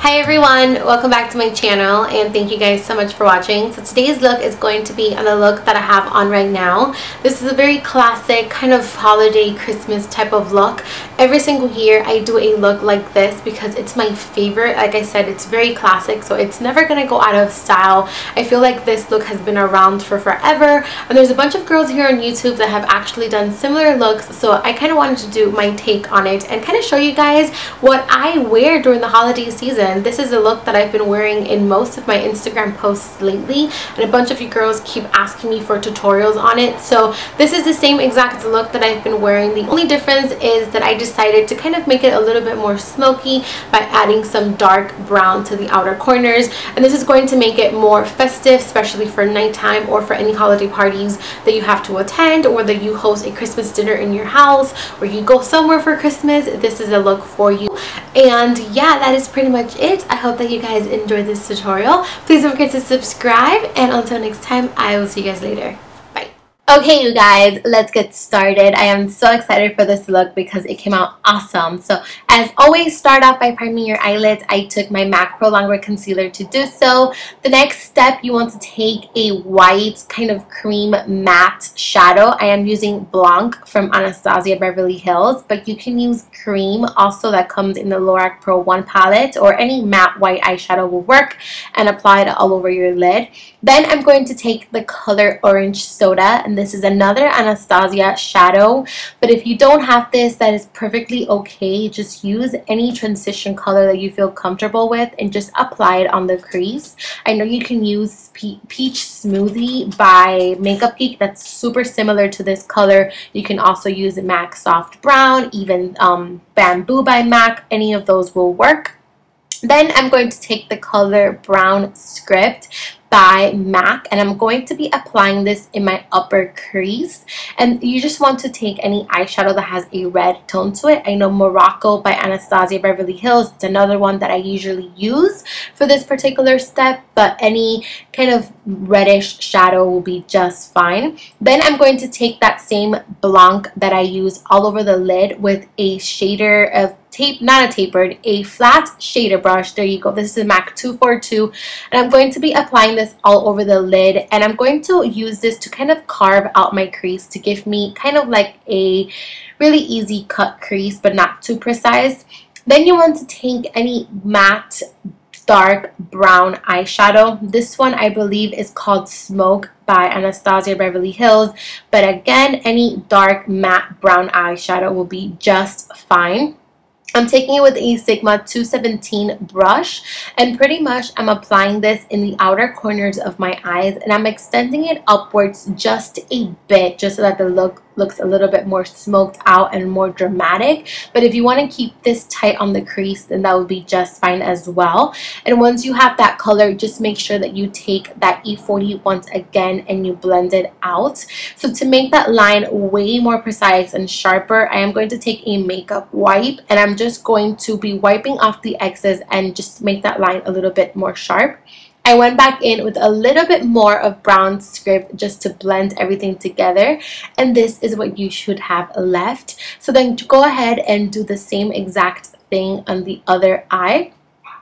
Hi everyone, welcome back to my channel and thank you guys so much for watching. So today's look is going to be on the look that I have on right now. This is a very classic kind of holiday Christmas type of look. Every single year I do a look like this because it's my favorite. Like I said, it's very classic, so it's never gonna go out of style. I feel like this look has been around for forever, and there's a bunch of girls here on YouTube that have actually done similar looks, so I kind of wanted to do my take on it and kind of show you guys what I wear during the holiday season. This is a look that I've been wearing in most of my Instagram posts lately, and a bunch of you girls keep asking me for tutorials on it. So this is the same exact look that I've been wearing. The only difference is that I decided to kind of make it a little bit more smoky by adding some dark brown to the outer corners, and this is going to make it more festive, especially for nighttime or for any holiday parties that you have to attend, or that you host a Christmas dinner in your house, or you go somewhere for Christmas. This is a look for you. And yeah, that is pretty much it. I hope that you guys enjoyed this tutorial. Please don't forget to subscribe, and until next time, I will see you guys later. Bye. Okay, you guys, let's get started. I am so excited for this look because it came out awesome. So as always, start off by priming your eyelids. I took my MAC Pro Longwear Concealer to do so. The next step, you want to take a white kind of cream matte shadow. I am using Blanc from Anastasia Beverly Hills, but you can use cream also that comes in the Lorac Pro 1 palette, or any matte white eyeshadow will work, and apply it all over your lid. Then I'm going to take the color Orange Soda, and this is another Anastasia shadow, but if you don't have this, that is perfectly okay. Just use any transition color that you feel comfortable with and just apply it on the crease. I know you can use Peach Smoothie by Makeup Geek. That's super similar to this color. You can also use MAC Soft Brown, even Bamboo by MAC. Any of those will work. Then I'm going to take the color Brown Script by MAC, and I'm going to be applying this in my upper crease. And you just want to take any eyeshadow that has a red tone to it. I know Morocco by Anastasia Beverly Hills, it's another one that I usually use for this particular step, but any kind of reddish shadow will be just fine. Then I'm going to take that same Blanc that I use all over the lid with a shader of a flat shader brush. There you go. This is MAC 242, and I'm going to be applying this all over the lid, and I'm going to use this to kind of carve out my crease to give me kind of like a really easy cut crease, but not too precise. Then you want to take any matte dark brown eyeshadow. This one I believe is called Smoke by Anastasia Beverly Hills, but again, any dark matte brown eyeshadow will be just fine. I'm taking it with a Sigma 217 brush, and pretty much I'm applying this in the outer corners of my eyes, and I'm extending it upwards just a bit, just so that the look looks a little bit more smoked out and more dramatic. But if you want to keep this tight on the crease, then that would be just fine as well. And once you have that color, just make sure that you take that E40 once again and you blend it out. So to make that line way more precise and sharper, I am going to take a makeup wipe, and I'm just going to be wiping off the excess and just make that line a little bit more sharp. I went back in with a little bit more of Brown Script just to blend everything together, and this is what you should have left. So then go ahead and do the same exact thing on the other eye.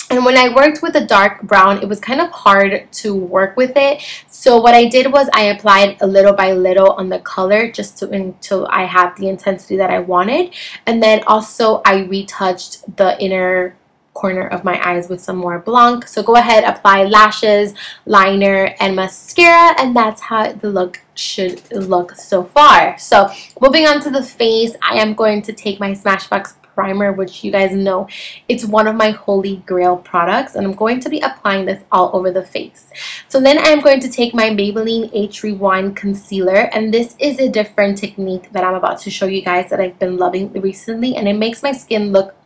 And when I worked with the dark brown, it was kind of hard to work with it. So what I did was I applied a little by little on the color just until I had the intensity that I wanted. And then also I retouched the inner corner of my eyes with some more Blanc. So go ahead, apply lashes, liner, and mascara, and that's how the look should look so far. So moving on to the face, I am going to take my Smashbox primer, which you guys know it's one of my holy grail products, and I'm going to be applying this all over the face. So then I'm going to take my Maybelline Age Rewind concealer, and this is a different technique that I'm about to show you guys that I've been loving recently, and it makes my skin look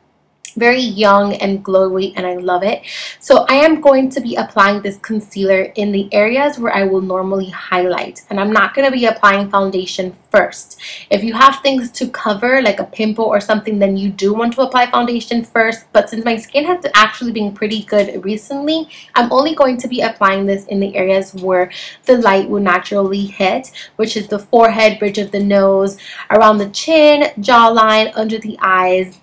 very young and glowy, and I love it. So I am going to be applying this concealer in the areas where I will normally highlight, and I'm not going to be applying foundation first. If you have things to cover like a pimple or something, then you do want to apply foundation first, but since my skin has actually been pretty good recently, I'm only going to be applying this in the areas where the light will naturally hit, which is the forehead, bridge of the nose, around the chin, jawline, under the eyes,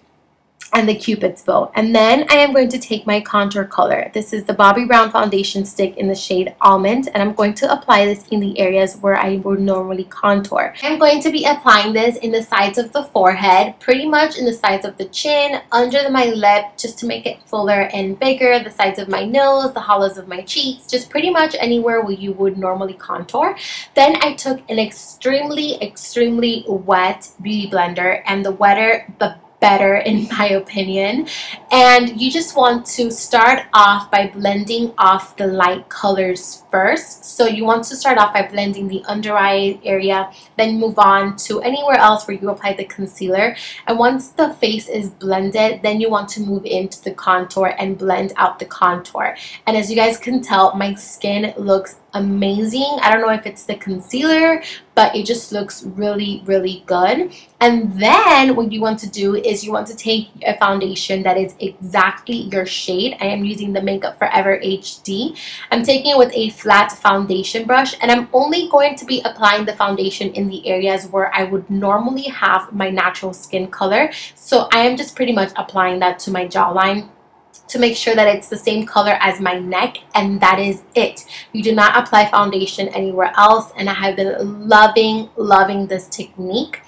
and the Cupid's bow. And then I am going to take my contour color. This is the Bobbi Brown foundation stick in the shade Almond, and I'm going to apply this in the areas where I would normally contour. I'm going to be applying this in the sides of the forehead, pretty much in the sides of the chin, under my lip, just to make it fuller and bigger, the sides of my nose, the hollows of my cheeks, just pretty much anywhere where you would normally contour. Then I took an extremely wet beauty blender, and the wetter the better in my opinion, and you just want to start off by blending off the light colors first. So you want to start off by blending the under eye area, then move on to anywhere else where you apply the concealer, and once the face is blended, then you want to move into the contour and blend out the contour. And as you guys can tell, my skin looks amazing. I don't know if it's the concealer, but it just looks really good. And then what you want to do is you want to take a foundation that is exactly your shade. I am using the Makeup Forever HD. I'm taking it with a flat foundation brush, and I'm only going to be applying the foundation in the areas where I would normally have my natural skin color. So I am just pretty much applying that to my jawline to make sure that it's the same color as my neck, and that is it. You do not apply foundation anywhere else, and I have been loving this technique.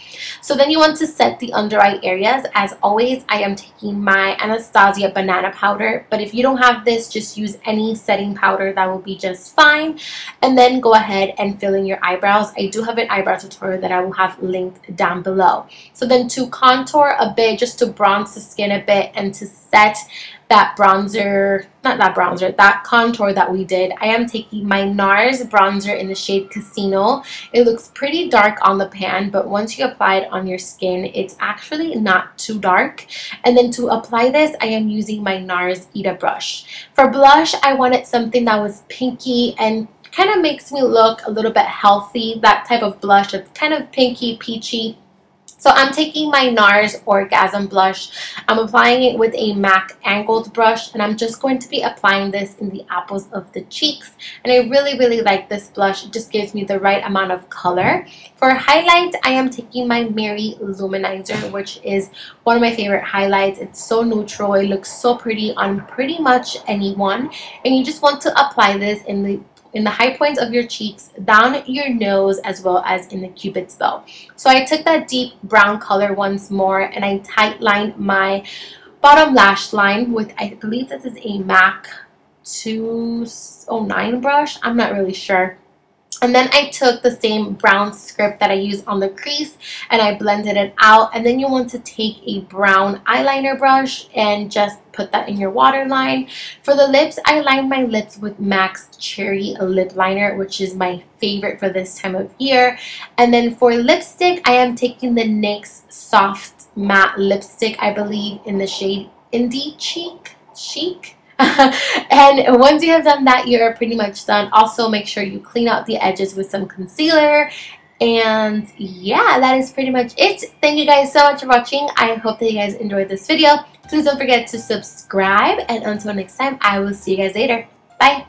So then you want to set the under eye areas. As always, I am taking my Anastasia banana powder, but if you don't have this, just use any setting powder, that will be just fine. And then go ahead and fill in your eyebrows. I do have an eyebrow tutorial that I will have linked down below. So then to contour a bit, just to bronze the skin a bit and to set that contour that we did, I am taking my NARS bronzer in the shade Casino. It looks pretty dark on the pan, but once you apply it on your skin, it's actually not too dark. And then to apply this, I am using my NARS Ita brush. For blush, I wanted something that was pinky and kind of makes me look a little bit healthy, that type of blush that's kind of pinky, peachy. So I'm taking my NARS Orgasm blush. I'm applying it with a MAC angled brush, and I'm just going to be applying this in the apples of the cheeks. And I really like this blush. It just gives me the right amount of color. For highlight, I am taking my Mary Luminizer, which is one of my favorite highlights. It's so neutral. It looks so pretty on pretty much anyone. And you just want to apply this in the high points of your cheeks, down your nose, as well as in the Cupid's bow. So I took that deep brown color once more, and I tight lined my bottom lash line with, I believe this is a MAC 209 brush. I'm not really sure. And then I took the same brown script that I used on the crease and I blended it out. And then you want to take a brown eyeliner brush and just put that in your waterline. For the lips, I lined my lips with MAC's Cherry Lip Liner, which is my favorite for this time of year. And then for lipstick, I am taking the NYX Soft Matte Lipstick, I believe in the shade Indie Chic. And once you have done that, you're pretty much done. Also, make sure you clean out the edges with some concealer. And yeah, that is pretty much it. Thank you guys so much for watching. I hope that you guys enjoyed this video. Please don't forget to subscribe, and until next time, I will see you guys later. Bye.